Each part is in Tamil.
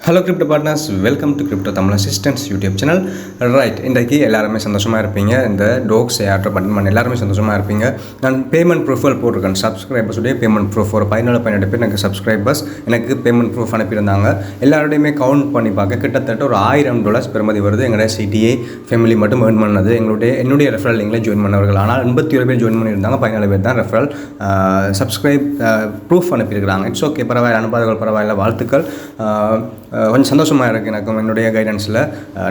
Hello crypto partners, welcome to crypto Tamil assistance YouTube channel. Right, இன்றைக்கி எல்லாருமே சந்தோஷமாக இருப்பீங்க. இந்த டோக்ஸ் ஏர்ட்ராப் பட்டன் பண்ணி எல்லாருமே சந்தோஷமாக இருப்பீங்க. நான் பேமெண்ட் ப்ரூஃபல் போட்டிருக்கேன். சப்ஸ்கிரைபர்ஸுடைய பேமெண்ட் ப்ரூஃப் ஒரு 14 பேர் எனக்கு சப்ஸ்கிரைபர்ஸ் எனக்கு பேமெண்ட் ப்ரூஃப் அனுப்பியிருந்தாங்க. எல்லாரோடையுமே கவுண்ட் பண்ணி பார்க்க கிட்டத்தட்ட ஒரு $1000 பெறுமதி வருது. எங்களுடைய சிடிஏ ஃபேமிலி மட்டும் ஏர்ன் பண்ணது. என்னுடைய ரெஃபரல் லிங்கில் ஜாயின் பண்ணவர்கள். ஆனால் 87 பேர் ஜாயின் பண்ணியிருந்தாங்க. 14 பேர் தான் ரெஃபரல் சப்ஸ்கிரைப் ப்ரூஃப் அனுப்பியிருக்கிறாங்க. இட்ஸ் ஓகே, பரவாயில்ல, அனுப்பாதவர்கள் பரவாயில்ல, வாழ்த்துக்கள். கொஞ்சம் சந்தோஷமாக இருக்குது எனக்கும் என்னுடைய கைடன்ஸில்.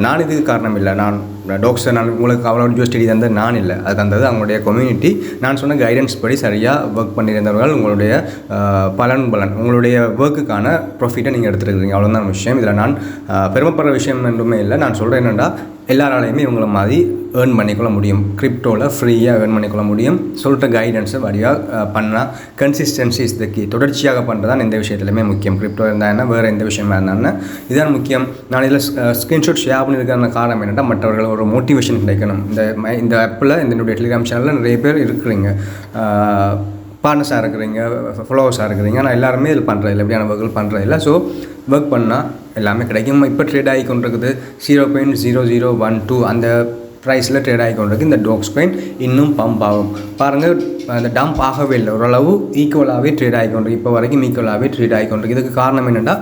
நான் இதுக்கு காரணம் இல்லை. நான் டாக்ஸை நான் உங்களுக்கு அவ்வளோ யூனிவர்சிட்டி தந்தது நான் இல்லை, அது தந்தது அவங்களுடைய கம்யூனிட்டி. நான் சொன்ன கைடன்ஸ் படி சரியாக ஒர்க் பண்ணியிருந்தவர்கள் உங்களுடைய பலன் உங்களுடைய ஒர்க்குக்கான ப்ராஃபிட்டை நீங்கள் எடுத்துருக்கிறீங்க. அவ்வளோதான் விஷயம். இதில் நான் பெருமைப்படுற விஷயம் என்றுமே இல்லை. நான் சொல்கிறேன் என்னென்னா, எல்லாராலையுமே இவங்கள மாதிரி ஏர்ன் பண்ணிக்கொள்ள முடியும். கிரிப்டோவில் ஃப்ரீயாக ஏர்ன் பண்ணிக்கொள்ள முடியும். சொல்கிற கைடன்ஸை வழியாக பண்ணால் கன்சிஸ்டன்சி இஸ் த கீ. தொடர்ச்சியாக பண்ணுறது தான் எந்த விஷயத்துலையுமே முக்கியம். கிரிப்டோ இருந்தால் என்ன, வேறு எந்த விஷயமா இருந்தாலும் இதுதான் முக்கியம். நான் இதில் ஸ்க்ரீன்ஷாட் ஷேர் பண்ணியிருக்கிற காரணம் என்னென்னா, மற்றவர்கள் ஒரு மோட்டிவேஷன் கிடைக்கணும். இந்த ஆப்பில் என்னுடைய டெலிகிராம் சேனலில் நிறைய பேர் இருக்கிறீங்க, பார்ட்னர்ஸாக இருக்கிறீங்க, ஃபாலோவர்ஸாக இருக்கிறீங்க. ஆனால் எல்லாருமே இதில் பண்ணுறதில்ல, எப்படியான ஒர்க்குகள் பண்ணுறதில்ல. ஸோ ஒர்க் பண்ணால் எல்லாமே கிடைக்கும். இப்போ ட்ரேட் ஆகி கொண்டிருக்குது 0.0012 அந்த ப்ரைஸில் ட்ரேட் ஆகி கொண்டிருக்கு. இந்த டாக்ஸ் காயின் இன்னும் பம்ப் ஆகும். பாருங்கள், அந்த டம்ப் ஆகவே இல்லை, ஓரளவு ஈக்குவலாகவே ட்ரேட் ஆகி கொண்டிருக்கு. இப்போ வரைக்கும் ஈக்குவலாகவே ட்ரேட் ஆகி கொண்டிருக்கு. இதுக்கு காரணம் என்னென்னா,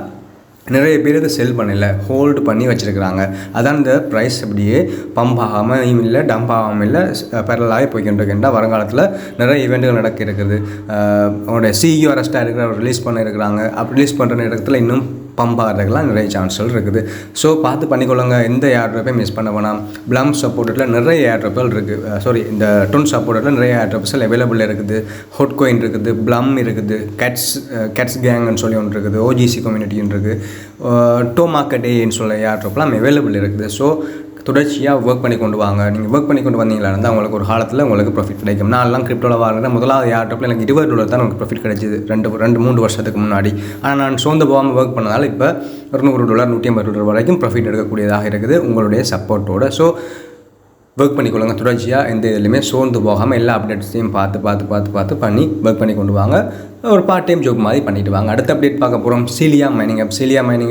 நிறைய பேர் இதை செல் பண்ணல, ஹோல்டு பண்ணி வச்சுருக்கிறாங்க. அதான் இந்த ப்ரைஸ் அப்படியே பம்ப் ஆகாமல் இல்லை, டம்ப் ஆகாமல் இல்லை, பேரலாகவே போய்கிட்டு இருக்குன்றா. வருங்காலத்தில் நிறைய ஈவெண்ட்டுகள் நடக்க இருக்குது. அவங்களுடைய சிஇஓ அரெஸ்ட்டாக இருக்கிற ரிலீஸ் பண்ண இருக்கிறாங்க. அப்படி ரிலீஸ் பண்ணுற நேரத்தில் இன்னும் பம்ப் ஆகிறதுக்கெலாம் நிறைய சான்ஸ்கள் இருக்குது. ஸோ பார்த்து பண்ணிக்கொள்ளுங்க. எந்த ஏர்ட்ராப்பையும் மிஸ் பண்ண வேணாம். ப்ளம் சப்போர்ட்டில் நிறைய ஏர்ட்ராப்கள் இருக்குது. இந்த டொன் சப்போர்ட்டில் நிறைய ஏர்ட்ராப்ஸில் அவைலபிள் இருக்குது. ஹாட் காயின் இருக்குது, ப்ளம் இருக்குது, கேட்ஸ் கேங்னு சொல்லி ஒன்று இருக்குது, ஓஜிசி கம்யூனிட்டின்னு இருக்குது, டோ மார்க்கெட் ஏன்னு சொல்ல ஏர்ட்ராப்லாம் அவைலபிள் இருக்குது. ஸோ தொடர்ச்சியாக ஒர்க் பண்ணி கொண்டு வாங்க. நீங்கள் ஒர்க் பண்ணி கொண்டு வந்தீங்களா இருந்தால் உங்களுக்கு ஒரு காலத்தில் உங்களுக்கு ப்ராஃபிட் கிடைக்கும். நான்லாம் கிரிப்டோவில் வாங்கினா முதலாவது ஏர்ட்ராப்பில் எனக்கு $20 தான் எனக்கு ப்ராஃபிட் கிடைச்சிது 2-3 வருஷத்துக்கு முன்னாடி. ஆனால் நான் சோர்ந்து போகாமல் ஒர்க் பண்ணதால் இப்போ $100 $150 வரைக்கும் ப்ராஃபிட் எடுக்கக்கூடியதாக இருக்குது உங்களுடைய சப்போர்ட்டோடு. ஸோ ஒர்க் பண்ணிக்கொள்ளுங்க. தொடர்ச்சியாக எந்த இதுலையுமே சோர்ந்து போகாமல் எல்லா அப்டேட்ஸையும் பார்த்து பண்ணி ஒர்க் பண்ணி கொண்டு வாங்க. ஒரு பார்ட் டைம் ஜாப் மாதிரி பண்ணிட்டு வாங்க. அடுத்த அப்டேட் பார்க்க போகிறோம். சீலியா மைனிங்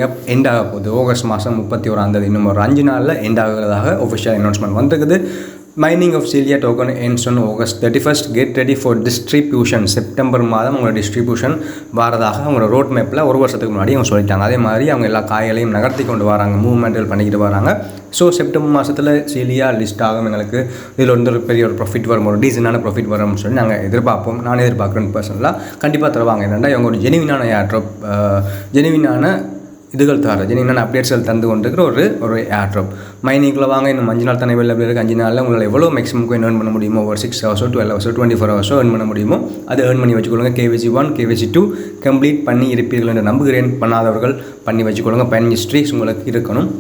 அப் எண்ட் ஆக போகுது. ஆகஸ்ட் மாதம் 31 இன்னும் ஒரு 5 நாளில் எண்ட் ஆகிறதாக ஒஃபிஷியல் அனௌன்ஸ்மெண்ட் வந்திருக்குது. Mining of Celia token ends on August 31. Get ready for distribution. September மாதம் உங்களோட டிஸ்ட்ரிபியூஷன் வரதாக அவங்களோட ரோட் மேப்பில் ஒரு வருஷத்துக்கு முன்னாடி அவங்க சொல்லிட்டாங்க. அதே மாதிரி அவங்க எல்லா காய்களையும் நகர்த்தி கொண்டு வராங்க, மூவ்மெண்ட்கள் பண்ணிக்கிட்டு வராங்க. ஸோ செப்டம்பர் மாதத்தில் சீலியா லிஸ்ட் ஆகும். எங்களுக்கு இதில் ஒரு பெரிய ஒரு ப்ராஃபிட் வரும், ஒரு டீசெண்டான ப்ராஃபிட் வரும்னு சொல்லி நாங்கள் எதிர்பார்ப்போம். நான் எதிர்பார்க்குறேன் பர்சனலாக. கண்டிப்பாக தருவாங்க. என்னென்னா இவங்க ஒரு ஜெனுவினான ஏர்ட்ராப், ஜெனுவினான இதுகள் ஜெனுவினான அப்டேட்ஸ்கள் தந்து கொண்டிருக்கிற ஒரு ஏர்ட்ராப். மைனிங்கில் வாங்க. இன்னும் 5 நாள் தானே அவைலபிள் இருக்குது. 5 நாளில் உங்களால் எவ்வளோ மேக்ஸிமம் கோயின் ஏர்ன் பண்ண முடியுமோ, ஒரு 6 hours 12 hours 24 hours ஏர்ன் பண்ண முடியுமோ அதை ஏர்ன் பண்ணி வச்சுக்கொள்ளுங்க. KYC 1 KYC 2 கம்ப்ளீட் பண்ணி இருப்பீர்கள் என்று நம்புகிறேன். பண்ணாதவர்கள் பண்ணி வச்சுக்கொள்ளுங்க. பயன் ஹிஸ்ட்ரிஸ் உங்களுக்கு இருக்கணும்.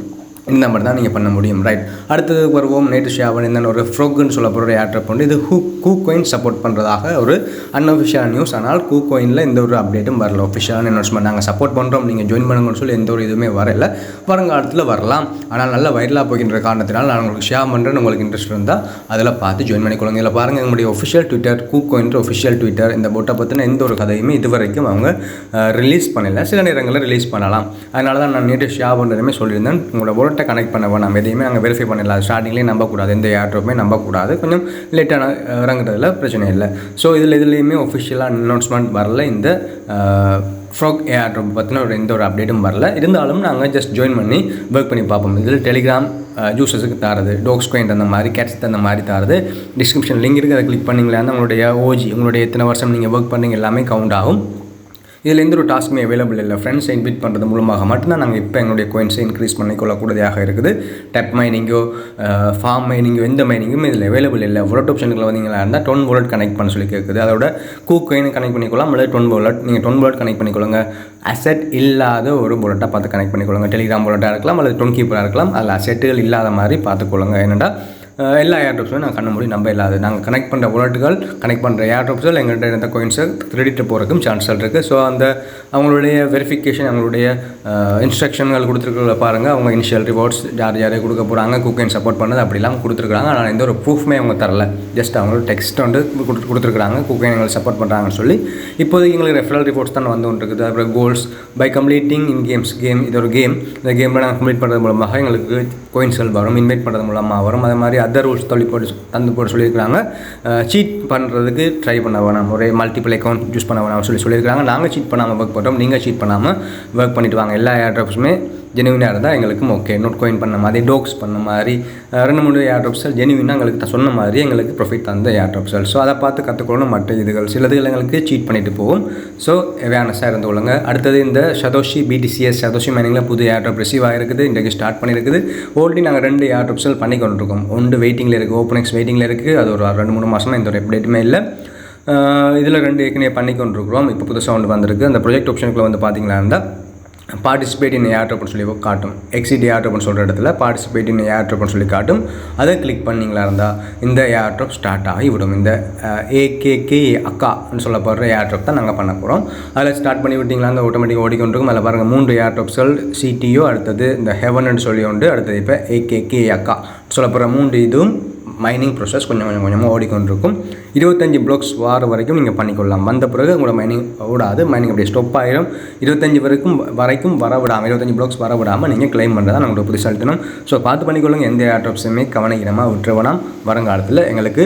இந்த மாதிரி தான் நீங்கள் பண்ண முடியும். ரைட், அடுத்தது வருவோம். நேற்று ஷேர் பண்ணியிருந்தேன் ஒரு ஃப்ரோக்குன்னு சொல்ல போகிற ஒரு ஏர்ட்ராப் உண்டு. இது KuCoin சப்போர்ட் பண்ணுறதாக ஒரு அன்அஃபிஷியல் நியூஸ். ஆனால் KuCoinல எந்த ஒரு அப்டேட்டும் வரல. ஒஃபிஷியலான அனௌன்ஸ்மெண்ட் நாங்கள் சப்போர்ட் பண்ணுறோம், நீங்கள் ஜாயின் பண்ணுங்கன்னு சொல்லி எந்த ஒரு இதுவுமே வரல. வருங்காலத்தில் வரலாம். ஆனால் நல்ல வைரலாக போகின்ற காரணத்தினால் நான் உங்களுக்கு ஷேர் பண்ணுறேன். உங்களுக்கு இன்ட்ரெஸ்ட் இருந்தால் அதில் பார்த்து ஜாயின் பண்ணிக்கொள்ளுங்க. இதில் பாருங்கள், எங்களுடைய official Twitter, KuCoin official Twitter. இந்த போட்டை பற்றின எந்த ஒரு கதையுமே இதுவரைக்கும் அவங்க ரிலீஸ் பண்ணலை. சில நேரங்களில் ரிலீஸ் பண்ணலாம். அதனால தான் நான் நேற்று ஷேர் பண்ணுறதுமே சொல்லியிருந்தேன். உங்களோட கனெக்ட் பண்ண வேணாம், எதையுமே நாங்கள் வெரிஃபை பண்ணலாம். ஸ்டார்டிங்லேயே நம்பக்கூடாது, எந்த ஏர்ட்ராப்புமே நம்பக்கூடாது. கொஞ்சம் லேட்டான இறங்குறதுல பிரச்சனை இல்லை. ஸோ இதுலேயுமே ஒஃபிஷியலாக அனௌன்ஸ்மெண்ட் வரல. இந்த ஃப்ராக் ஏர்ட்ராப் பற்றின எந்த ஒரு அப்டேட்டும் வரல. இருந்தாலும் நாங்கள் ஜஸ்ட் ஜாயின் பண்ணி ஒர்க் பண்ணி பார்ப்போம். இதில் டெலிகிராம் யூசர்ஸுக்கு தரது, டாக்ஸ் காயின் அந்த மாதிரி, கேட்ஸ் அந்த மாதிரி தரது. டிஸ்கிரிப்ஷன் லிங்க் இருக்குது, அதை கிளிக் பண்ணிங்களா உங்களுடைய உங்களுடைய எத்தனை வருஷம் நீங்கள் ஒர்க் பண்ணுறீங்க எல்லாமே கவுண்ட் ஆகும். இதில் எந்த ஒரு டாஸ்க்குமே அவைலபிள் இல்லை. ஃப்ரெண்ட்ஸை இன்வைட் பண்ணுறது மூலமாக மட்டும்தான் நாங்கள் இப்போ எங்களுடைய கோயின்ஸை இன்க்ரீஸ் பண்ணிக்கொள்ளக்கூடியதாக இருக்குது. டெப் மைனிங்கோ ஃபார்ம் மைனிங்கோ எந்த மைனிங்கும் இதில் அவைலபிள் இல்லை. வாலெட் ஆப்ஷனுக்குள்ள வந்தீங்களா இருந்தால் 10 வாலெட் கனெக்ட் பண்ண சொல்லி கேட்குது. அதோட KuCoin கனெக்ட் பண்ணிக்கொள்ளலாம், அல்லது 10 வாலெட். நீங்கள் 10 வாலெட் கனெக்ட் பண்ணிக்கொள்ளுங்க. அசெட் இல்லாத ஒரு வாலெட்டாக பார்த்து கனெக்ட் பண்ணிக்கொள்ளுங்க. டெலிகிராம் வாலெட்டாக இருக்கலாம், அல்லது 10 கீப்பராக இருக்கலாம். அதில் அசெட்டுகள் இல்லாத மாதிரி பார்த்துக்கொள்ளுங்க. ஏன்னா எல்லா ஏர்ட்ராப்ஸும் நான் கண்ண மூடி நம்ப இல்லாது. நாங்கள் கனெக்ட் பண்ணுற வாலெட்டுகள் கனெக்ட் பண்ணுற ஏர்ட்ராப்ஸில் எங்கள்கிட்ட இருந்த கோயின்ஸை திருடிட்டு போகிறதுக்கும் சான்ஸ்கள் இருக்குது. ஸோ அந்த அவங்களுடைய வெரிஃபிகேஷன் அவங்களுடைய இன்ஸ்ட்ரக்ஷன்கள் கொடுத்துருக்கிறத பாருங்கள். அவங்க இனிஷியல் ரிவார்ட்ஸ் யார் யாரே கொடுக்க போகிறாங்க, குக்கைன் சப்போர்ட் பண்ணது அப்படிலாம் கொடுத்துருக்காங்க. ஆனால் எந்த ஒரு ப்ரூஃப்மே அவங்க தரல. ஜஸ்ட் அவங்களோட டெக்ஸ்ட் வந்து கொடுத்துருக்குறாங்க, குக்கைன் எங்களுக்கு சப்போர்ட் பண்ணுறாங்கன்னு சொல்லி. இப்போதைக்கு எங்களுக்கு ரெஃபரல் ரிவார்ட்ஸ் தான் வந்து ஒன்று இருக்குது. அப்புறம் goals by completing in game, இது ஒரு கேம். இந்த கேமில் நாங்கள் கம்ப்ளீட் பண்ணுறது மூலமாக எங்களுக்கு கோயின்ஸ்கள் வரும், இன்வைட் பண்ணுறது மூலமாக வரும். அதே மாதிரி அதர் ரூல்ஸ் தந்து போட்டு சொல்லியிருக்கிறாங்க. சீட் பண்ணுறதுக்கு ட்ரை பண்ண வேணாம், ஒரே மல்டிபிள் அக்கௌண்ட் யூஸ் பண்ண வேணாம் சொல்லியிருக்காங்க. நாங்கள் சீட் பண்ணாமல் ஒர்க் பண்ணுறோம், நீங்கள் சீட் பண்ணாமல் ஒர்க் பண்ணிட்டு வாங்க. எல்லா ஏர்ட்ராப்ஸுமே ஜெனுவினாக இருந்தால் எங்களுக்கும் ஓகே. நோட் கோயின் பண்ண மாதிரி, டோக்ஸ் பண்ண மாதிரி 2-3 ஏர்ட்ராப்ஸல் ஜெனுவினாக எங்களுக்கு சொன்ன மாதிரி எங்களுக்கு ப்ராஃபிட் தந்த ஏர்ட்ராப்ஸல். ஸோ அதை பார்த்து கற்றுக்கொள்ளணும். மற்ற சிலதுகள் எங்களுக்கு சீட் பண்ணிட்டு போகும். ஸோ அவேர்னஸாக இருந்து கொள்ளுங்க. அடுத்தது இந்த சதோஷி BTCS சதோஷி மைனிங்கில் புது ஏர்ட்ராப் ரிசீவ் ஆகிருக்குது, இன்றைக்கு ஸ்டார்ட் பண்ணியிருக்குது. ஆல்ரெடி நாங்கள் 2 ஏர்ட்ராப்ஸல் பண்ணி கொண்டிருக்கோம். ஒன்று வெயிட்டிங்கில் இருக்குது, ஓப்பனிங்ஸ் வெயிட்டிங்கில் இருக்குது. அது ஒரு 2-3 மாதமாக எந்த ஒரு அப்டேட்டுமே இல்லை. இதில் 2 ஏற்கனவே பண்ணி கொண்டிருக்கிறோம். இப்போ புதுசாக ஒன்று வந்திருக்கு. அந்த ப்ரொஜெக்ட் ஆப்ஷனுக்குள்ள வந்து பார்த்தீங்களா இருந்தால் பார்ட்டிசிபேட் இன் ஏர்ட்ராப்னு சொல்லி காட்டும். எக்ஸிட் ஏர்ட்ராப்னு சொல்கிற இடத்துல பார்ட்டிசிபேட் இன் ஏர்ட்ராப்னு சொல்லி காட்டும். அதை கிளிக் பண்ணிங்களா இருந்தால் இந்த ஏர்ட்ராப் ஸ்டார்ட் ஆகி விடும். இந்த AKK அக்கான்னு சொல்லப்படுற ஏர்ட்ராப் தான் நாங்கள் பண்ண போகிறோம். அதில் ஸ்டார்ட் பண்ணி விட்டிங்களா அந்த ஆட்டோமேட்டிக் ஓடிக்கொண்டிருக்கும். அதில் பாருங்கள் 3 ஏர்ட்ராப்ஸ்கள் CTO, அடுத்தது இந்த ஹெவன்னு சொல்லி உண்டு, அடுத்தது இப்போ AKK அக்கா சொல்லப்படுற 3 இதுவும் மைனிங் ப்ராசஸ் கொஞ்சமாக ஓடிக்கொண்டிருக்கும். 25 ப்ளாக்ஸ் வார வரைக்கும் நீங்கள் பண்ணிக்கொள்ளலாம். வந்த பிறகு உங்களோட மைனிங் ஓடாது, மைனிங் அப்படியே ஸ்டாப் ஆகிடும். 25 வரைக்கும் வர விடாமல் 25 ப்ளாக்ஸ் வர விடாமல் நீங்கள் கிளைம் பண்ணுறதா நம்மளோட புது செலுத்தணும். ஸோ பார்த்து பண்ணிக்கொள்ளுங்க. எந்த ஏர்ட்ராப்ஸுமே கவனமாக விட்டுருவலாம். வருங்காலத்தில் எங்களுக்கு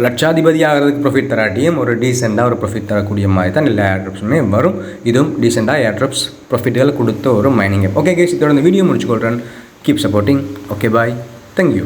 லட்சாதிபதி ஆகிறதுக்கு ப்ராஃபிட் தராட்டியும் ஒரு டீசெண்டாக ஒரு ப்ராஃபிட் தரக்கூடிய மாதிரி தான் எல்லா ஏர்ட்ராப்ஸுமே வரும். இதுவும் டீசெண்டாக ஏர்ட்ராப்ஸ் ப்ராஃபிட்டுகள் கொடுத்த ஒரு மைனிங். ஓகே கேஸ், இதோட இந்த வீடியோ முடிச்சுக்கொள்கிறேன். Keep supporting. Okay bye, thank you.